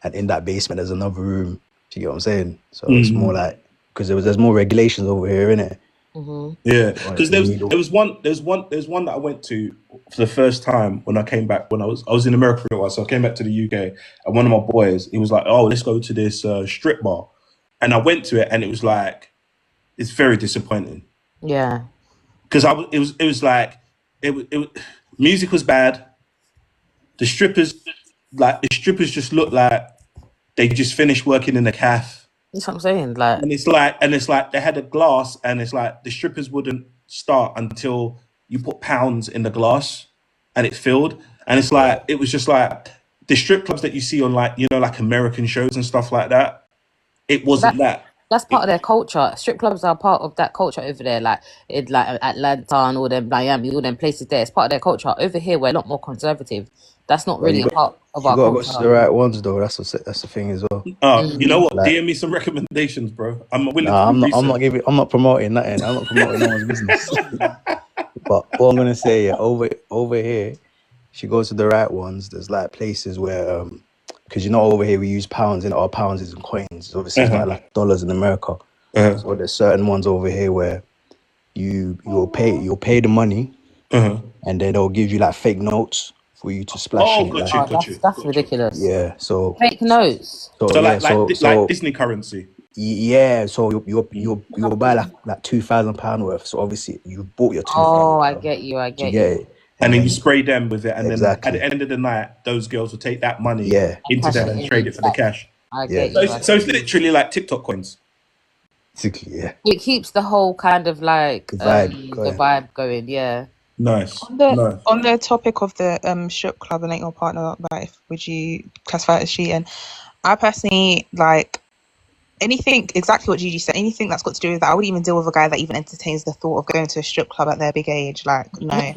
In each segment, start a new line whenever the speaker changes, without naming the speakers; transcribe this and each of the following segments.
and in that basement there's another room. Do you get what I'm saying? So it's more like, because there's more regulations over here, innit?
Yeah, because there's one that I went to for the first time when I came back, when I was in America for a while. So I came back to the UK, and one of my boys, he was like, "Oh, let's go to this strip bar," and I went to it, and it was like, it's very disappointing.
Yeah,
because it was like music was bad. The strippers just looked like they just finished working in a cafe.
that's what I'm saying. Like,
And it's like they had a glass, and it's like the strippers wouldn't start until you put pounds in the glass and it filled. And it's like, it was just like the strip clubs that you see on, like, you know, like American shows and stuff like that. It wasn't that.
That's part of their culture. Strip clubs are part of that culture over there, like in like Atlanta and all them, Miami, all them places there. It's part of their culture. Over here, we're a lot more conservative. That's not really a part of our culture.
You gotta go to the right ones though. That's the thing as well.
You know what? Like, DM me some recommendations, bro. I'm willing.
I'm not promoting nothing. I'm not promoting no one's business. But what I'm gonna say, over here, she goes to the right ones. There's like places where because you know over here we use pounds, and our pounds is in coins. Obviously, it's not like dollars in America. So there's certain ones over here where you'll pay the money, and then they'll give you like fake notes for you to splash.
That's ridiculous.
Yeah, so
fake notes.
So like Disney currency.
Yeah, so you'll buy like £2,000 worth. So obviously you've bought your £2,000.
Oh, I get you. I get you.
And then you spray them with it, and then at the end of the night, those girls will take that money into them and trade it for the cash.
I get you.
So it's literally like TikTok coins.
Yeah.
It keeps the whole kind of like
the vibe
going.
Yeah.
Nice.
On the topic of the strip club and your partner, like, would you classify it as cheating? I personally like anything, exactly what Gigi said, anything that's got to do with that. I wouldn't even deal with a guy that even entertains the thought of going to a strip club at their big age. Like, no.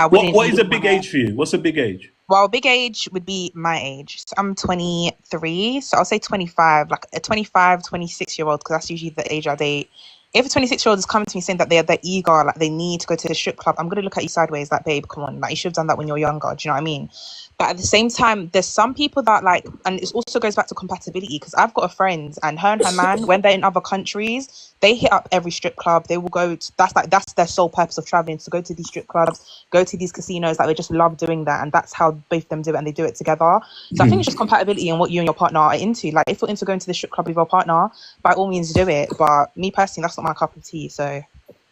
What is a big age for you? What's a big age?
Well, big age would be my age. So I'm 23, so I'll say 25, like a 25, 26-year-old, because that's usually the age I date. If a 26-year-old is coming to me saying that they're eager, like they need to go to the strip club, I'm going to look at you sideways like, babe, come on, like you should have done that when you're younger. Do you know what I mean? But at the same time, there's some people that like, and it also goes back to compatibility, because I've got a friend and her man, when they're in other countries, they hit up every strip club. They will go to, that's their sole purpose of traveling, to go to these strip clubs, go to these casinos. Like they just love doing that, and that's how both of them do it, and they do it together. So I think it's just compatibility and what you and your partner are into. Like if you're into going to the strip club with your partner, by all means do it. But me personally, that's not my cup of tea. So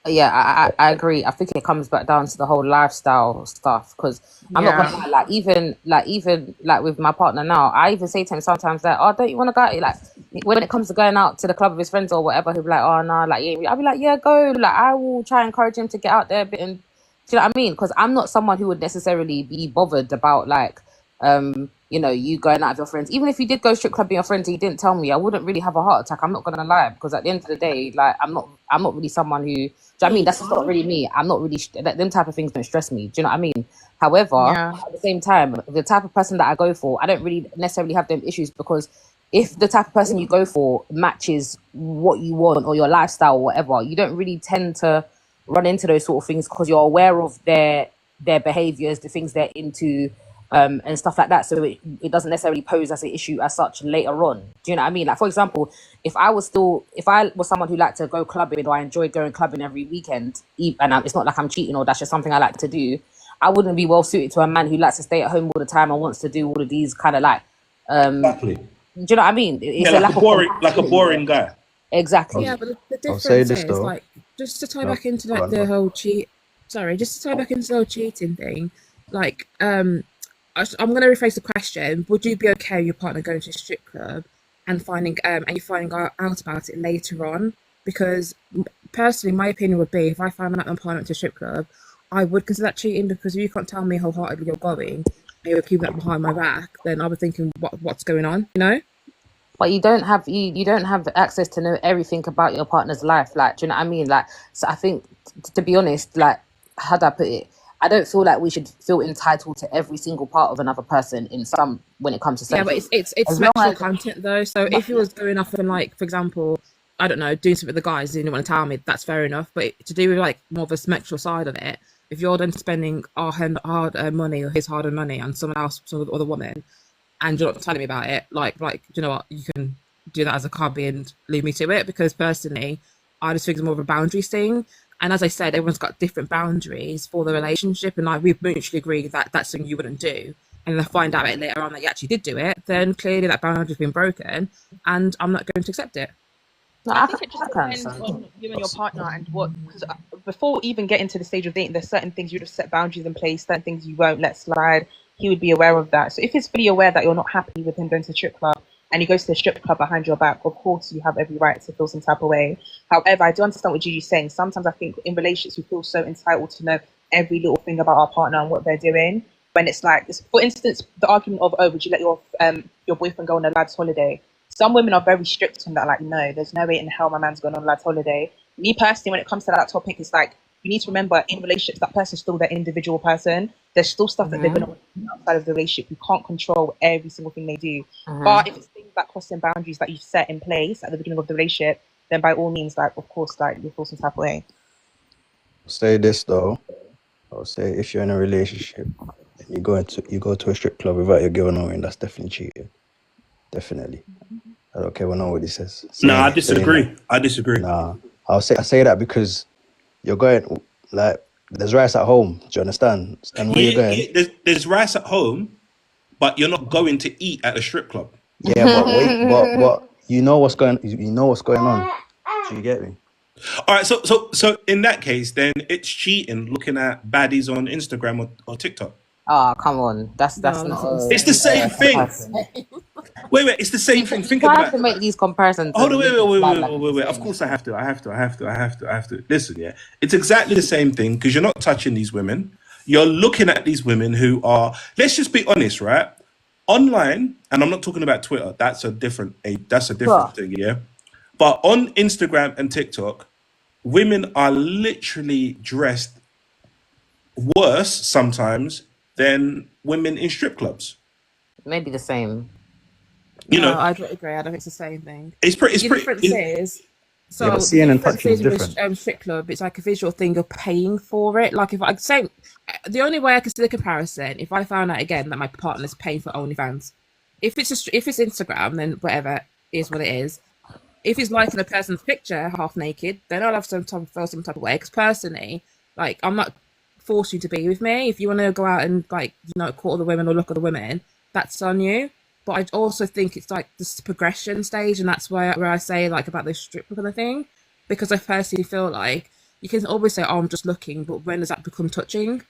yeah, I agree. I think it comes back down to the whole lifestyle stuff, because I'm not gonna lie, even with my partner now, I even say to him sometimes that, oh, don't you want to go? Like when it comes to going out to the club with his friends or whatever, he'll be like, oh no, like yeah, I'll be like, yeah, go. Like I will try and encourage him to get out there a bit, and do you know what I mean? Because I'm not someone who would necessarily be bothered about like you going out with your friends. Even if you did go strip club with your friends and you didn't tell me, I wouldn't really have a heart attack. I'm not gonna lie, because at the end of the day, like I'm not really someone who, do you know what I mean? That's just not really me. I'm not really them type of things don't stress me. Do you know what I mean? However, at the same time, the type of person that I go for, I don't really necessarily have them issues, because if the type of person you go for matches what you want or your lifestyle or whatever, you don't really tend to run into those sort of things, because you're aware of their behaviors, the things they're into, and stuff like that. So it doesn't necessarily pose as an issue as such later on. Do you know what I mean? Like, for example, if I was someone who liked to go clubbing, or I enjoyed going clubbing every weekend, and it's not like I'm cheating or that's just something I like to do, I wouldn't be well suited to a man who likes to stay at home all the time and wants to do all of these kind of like
exactly.
Do you know what I mean? It's
like a boring guy.
Exactly.
Yeah, but the difference is like, just to tie back into like the whole cheating thing, like I'm going to rephrase the question. Would you be okay with your partner going to a strip club and finding out about it later on? Because personally, my opinion would be, if I find out my partner went to a strip club, I would consider that cheating, because if you can't tell me wholeheartedly you're going, and you're keeping that behind my back, then I'll be thinking, what's going on, you know?
But you don't have access to know everything about your partner's life. Like, do you know what I mean? Like, so I think, to be honest, like, how do I put it? I don't feel like we should feel entitled to every single part of another person when it comes to sex.
Yeah, but it's sexual content though. So if he was going off and, like, for example, I don't know, doing something with the guys, he didn't want to tell me, that's fair enough. But to do with like more of a sexual side of it, if you're then spending our hard money or his hard-earned money on someone else, some other woman, and you're not telling me about it, like you know what, you can do that as a cubby and leave me to it. Because personally, I just think it's more of a boundaries thing. And as I said, everyone's got different boundaries for the relationship, and like we mutually agree that that's something you wouldn't do. And then I find out later on that you actually did do it, then clearly that boundary's been broken, and I'm not going to accept it.
No,
I think it just
I can
depends
understand.
on you and your partner and what. Because before even getting to the stage of dating, there's certain things you'd have set boundaries in place, certain things you won't let slide. He would be aware of that. So if he's fully aware that you're not happy with him going to the strip club and he goes to the strip club behind your back, of course you have every right to feel some type of way. However, I do understand what Gigi's saying. Sometimes I think in relationships we feel so entitled to know every little thing about our partner and what they're doing. When it's like, for instance, the argument of, oh, would you let your boyfriend go on a lad's holiday? Some women are very strict on that, like, no, there's no way in hell my man's going on a lad's holiday. Me personally, when it comes to that topic, it's like, you need to remember in relationships, that person's still their individual person. There's still stuff that they're going to do outside of the relationship. You can't control every single thing they do. But if it's things like crossing boundaries that you've set in place at the beginning of the relationship, then by all means, like, of course, like, you feel some type of way.
Say this though. I'll say if you're in a relationship and you go to a strip club without your girl knowing, that's definitely cheating. Definitely. I don't care what nobody says.
No, I
Saying
disagree.
that.
I disagree.
Nah. I say that because you're going, like, there's rice at home. Do you understand? And where you're going,
There's rice at home, but you're not going to eat at a strip club.
yeah, but wait, but you know what's going on. Do you get me?
All right, so in that case, then it's cheating looking at baddies on Instagram or TikTok.
Oh, come on. That's
No,
not.
that's not
It's the same thing. Wait, it's the same thing. Think
You
about
have to make these comparisons.
Hold on, wait. Of course I have to. Listen, yeah. It's exactly the same thing because you're not touching these women. You're looking at these women who are, let's just be honest, right? Online, and I'm not talking about Twitter, that's a different
Sure.
thing, yeah? But on Instagram and TikTok, women are literally dressed worse sometimes than women in strip clubs.
Maybe the same.
You
No,
know,
I don't agree. I don't think it's the same thing.
it's pretty.
The difference is, so
Yeah, but
the
seeing and
difference
touching is
is with
different.
a strip club, it's like a visual thing of paying for it. Like if I say, the only way I can see the comparison, if I found out again that my partner's paying for OnlyFans, if it's Instagram, then whatever is what it is. If he's liking a person's picture half naked, then I'll have feel some type of way. Because personally, like I'm not forcing you to be with me. If you want to go out and like court the women or look at the women, that's on you. But I also think it's like this progression stage, and that's where I say like about this strip kind of thing, because I personally feel like you can always say, "Oh, I'm just looking," but when does that become touching?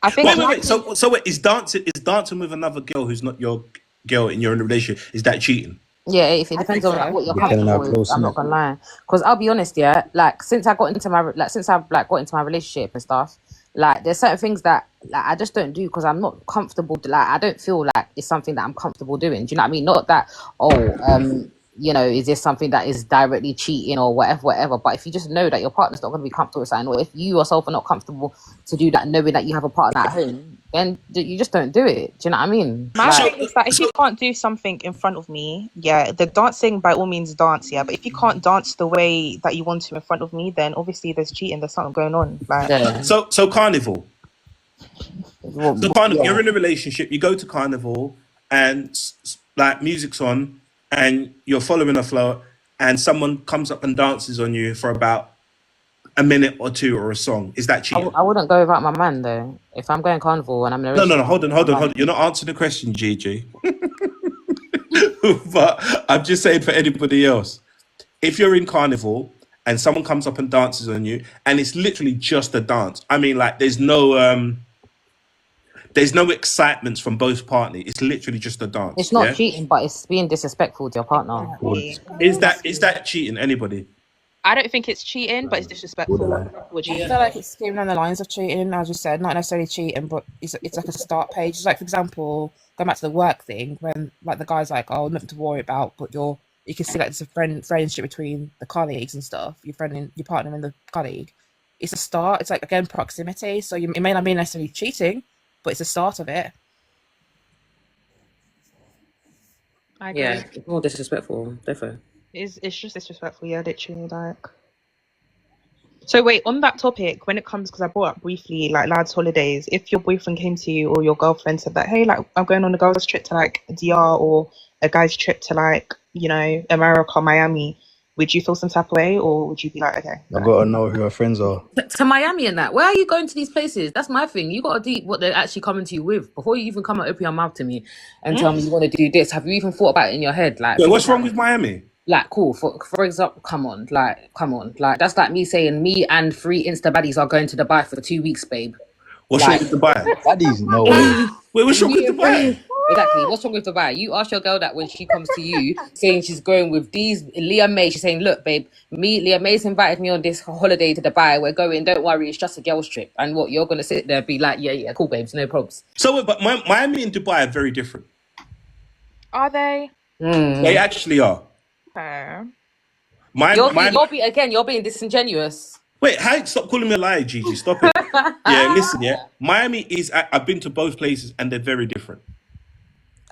I think
Wait. So wait, is dancing with another girl who's not your girl and you're in a relationship, is that cheating?
Yeah, if it
I
depends
think
on like,
so.
what you're
Depending how
comfortable with.
close,
I'm not
innit?
gonna lie, because I'll be honest, yeah. Like since I've got into my relationship and stuff, like there's certain things that like I just don't do because I'm not comfortable. Like I don't feel like it's something that I'm comfortable doing. Do you know what I mean? Not that is this something that is directly cheating or whatever. But if you just know that your partner's not going to be comfortable with something, or if you yourself are not comfortable to do that, knowing that you have a partner at home, then you just don't do it. Do you know what I mean?
my
Like,
thing is that if you can't do something in front of me, yeah, the dancing by all means dance, yeah. But if you can't dance the way that you want to in front of me, then obviously there's cheating. There's something going on. Like,
yeah,
So carnival. So carnival,
yeah.
you're in a relationship, you go to carnival and like music's on and you're following a flow and someone comes up and dances on you for about a minute or two or a song. Is that cheating?
I wouldn't go without my man though. If I'm going carnival and I'm in a
No,
relationship,
hold on. You're not answering the question, Gigi. But I'm just saying for anybody else, if you're in carnival and someone comes up and dances on you and it's literally just a dance. I mean, like there's no excitement from both parties. It's literally just a dance.
it's not
Yeah.
cheating, but it's being disrespectful to your partner.
Is that cheating? Anybody?
I don't think it's cheating, but it's disrespectful.
Borderline.
What do you
I feel like it's skimming on the lines of cheating, as you said, not necessarily cheating, but it's like a start page. It's like, for example, going back to the work thing, when like the guy's like, "Oh, nothing to worry about," but you can see like there's a friendship between the colleagues and stuff. Your partner and the colleague. It's a start. It's like again proximity. So it may not be necessarily cheating, but it's a start of it.
I agree.
Yeah, it's more disrespectful, definitely.
It's just disrespectful, yeah, literally, like. So wait, on that topic, when it comes, because I brought up briefly like lads' holidays, if your boyfriend came to you or your girlfriend said that, hey, like I'm going on a girl's trip to like DR or a guy's trip to like, you know, America, Miami, would you feel some type of way, or would you be like, okay?
I gotta know who her friends are.
To Miami and that. Where are you going to these places? That's my thing. You got to do what they're actually coming to you with before you even come and open your mouth to me and tell me you want to do this. Have you even thought about it in your head? Like,
Wait, what's wrong with Miami?
like, cool. For example, come on. Like, that's like me saying me and 3 Insta baddies are going to Dubai for 2 weeks, babe.
What's wrong with Dubai?
Baddies, no way.
Wait, what's wrong with Dubai?
Exactly. What's wrong with Dubai? You ask your girl that when she comes to you saying she's going with these Leah May. She's saying, look, babe, Leah May's invited me on this holiday to Dubai. We're going. Don't worry, it's just a girls trip. And what, you're gonna sit there and be like, yeah, cool, babes, no probs.
So, but Miami and Dubai are very different.
Are they?
They actually are.
Fair.
You're being disingenuous.
Wait, stop calling me a liar, Gigi. Stop it. Yeah, listen, yeah. Miami is, I've been to both places and they're very different.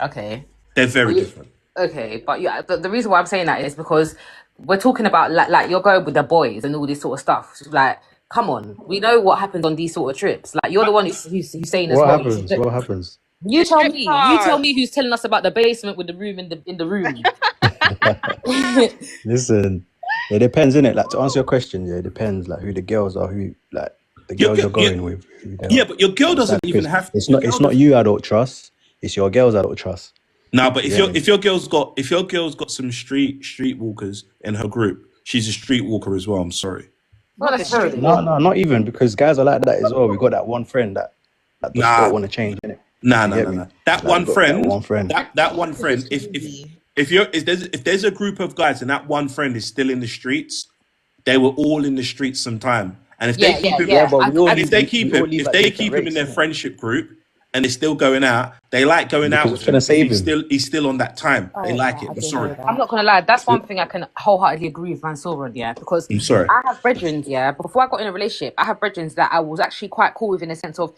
Okay.
They're very different.
Okay, but yeah, the reason why I'm saying that is because we're talking about like you're going with the boys and all this sort of stuff. Like, come on, we know what happens on these sort of trips. Like, you're the one who's saying as
What
well.
happens? What happens?
You tell me. You tell me who's telling us about the basement with the room in the room.
Listen, it depends, innit? Like, to answer your question, yeah, it depends. Like, who the girls are, who like the girls you're going with. Who they are.
But your girl doesn't even have.
It's not you I don't trust. It's your girls I don't trust.
No, but if your girl's got some street walkers in her group, she's a street walker as well. I'm sorry.
Not necessarily.
No, not even, because guys are like that as well. We got that one friend that just don't want to change, innit?
No. That one friend. That one friend. If there's a group of guys and that one friend is still in the streets, they were all in the streets sometime. And if they keep him in their friendship group and they're still going out, they like going out with him. He's still on that time. They like it. I'm sorry.
I'm not gonna lie. That's one thing I can wholeheartedly agree with Mansour on. Yeah, because
I'm sorry.
I have brethren. Yeah, before I got in a relationship, I have brethren that I was actually quite cool with, in the sense of,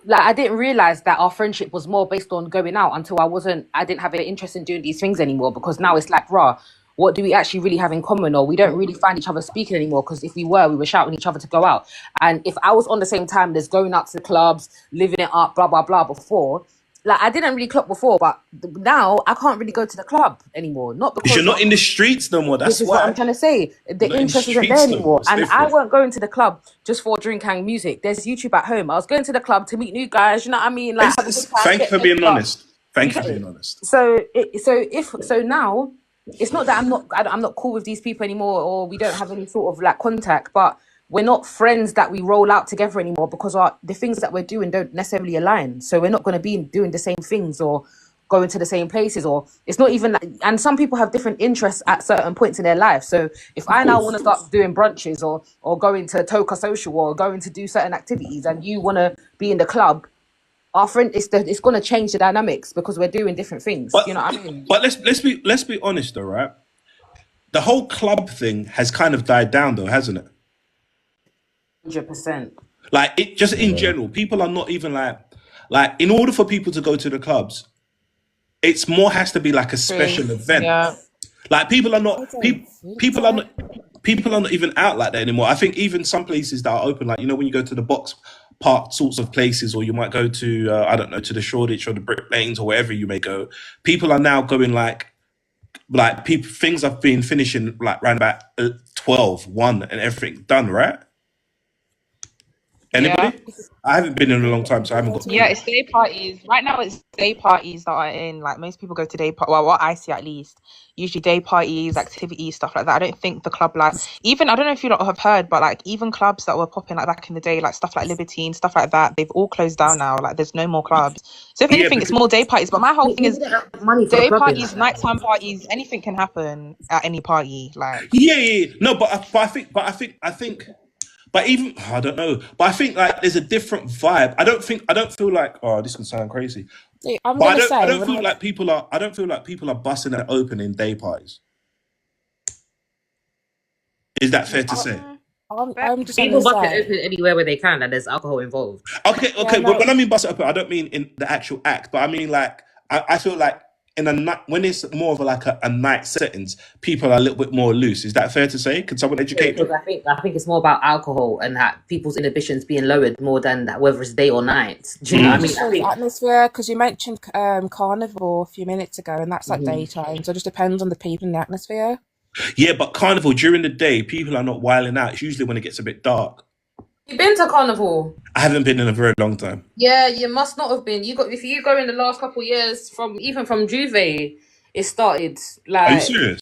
like, I didn't realize that our friendship was more based on going out until I didn't have an interest in doing these things anymore, because now it's like, what do we actually really have in common? Or we don't really find each other speaking anymore, because if we were shouting each other to go out. And if I was on the same time, there's going out to the clubs, living it up, blah, blah, blah, before. Like, I didn't really clock before, but now I can't really go to the club anymore. Not because
you're not in the streets no more. That's
what I'm trying to say. The interest isn't there anymore. And I weren't going to the club just for drink and music. There's YouTube at home. I was going to the club to meet new guys. You know what I mean? Like,
thank you for being honest. Thank you for being honest.
So now, it's not that I'm not cool with these people anymore, or we don't have any sort of like contact, but we're not friends that we roll out together anymore, because the things that we're doing don't necessarily align. So we're not going to be doing the same things or going to the same places, or it's not even that. And some people have different interests at certain points in their life. So if I now want to start doing brunches or going to Toka Social or going to do certain activities, and you want to be in the club, our friend, it's going to change the dynamics, because we're doing different things. You know what I mean?
But let's be honest though, right? The whole club thing has kind of died down though, hasn't it?
100%.
Like, it just in general, people are not even like in order for people to go to the clubs, it's more has to be like a special event.
Yeah.
Like, people are not even out like that anymore. I think even some places that are open, like, you know, when you go to the box park sorts of places, or you might go to I don't know, to the Shoreditch or the Brick Lanes or wherever you may go, people are now going like things have been finishing like around about 12, 1 and everything done, right? Anybody? Yeah. I haven't been in a long time, so I haven't got.
Yeah, it's day parties. Right now, it's day parties that are in. Like, most people go to day parties. Well, what I see at least, usually day parties, activities, stuff like that. I don't think the club, like, even, I don't know if you lot have heard, but like, even clubs that were popping like back in the day, like stuff like Libertine, stuff like that, they've all closed down now. Like, there's no more clubs. So if anything, it's more day parties. But my whole thing is day parties, nighttime parties. Anything can happen at any party. Like,
yeah. No, but I think. But even, I don't know. But I think like there's a different vibe. I don't feel like, oh, this can sound crazy. I don't feel like people are busting it open in day parties. Is that fair to say?
I'm just
people bust it open anywhere where they can, and there's alcohol involved.
Okay. But when I mean bust it open, I don't mean in the actual act, but I mean like I feel like in a night, when it's more of a night settings, people are a little bit more loose. Is that fair to say? Could someone educate me?
Because I think it's more about alcohol and that people's inhibitions being lowered more than that whether it's day or night. Do you know what I mean? I think
Atmosphere, because you mentioned carnival a few minutes ago, and that's like daytime, so it just depends on the people in the atmosphere.
Yeah, but carnival during the day, people are not wilding out. It's usually when it gets a bit dark.
you've been to carnival.
I haven't been in a very long time.
Yeah, you must not have been. If you go in the last couple of years from Juve, it started
Are you
like
serious?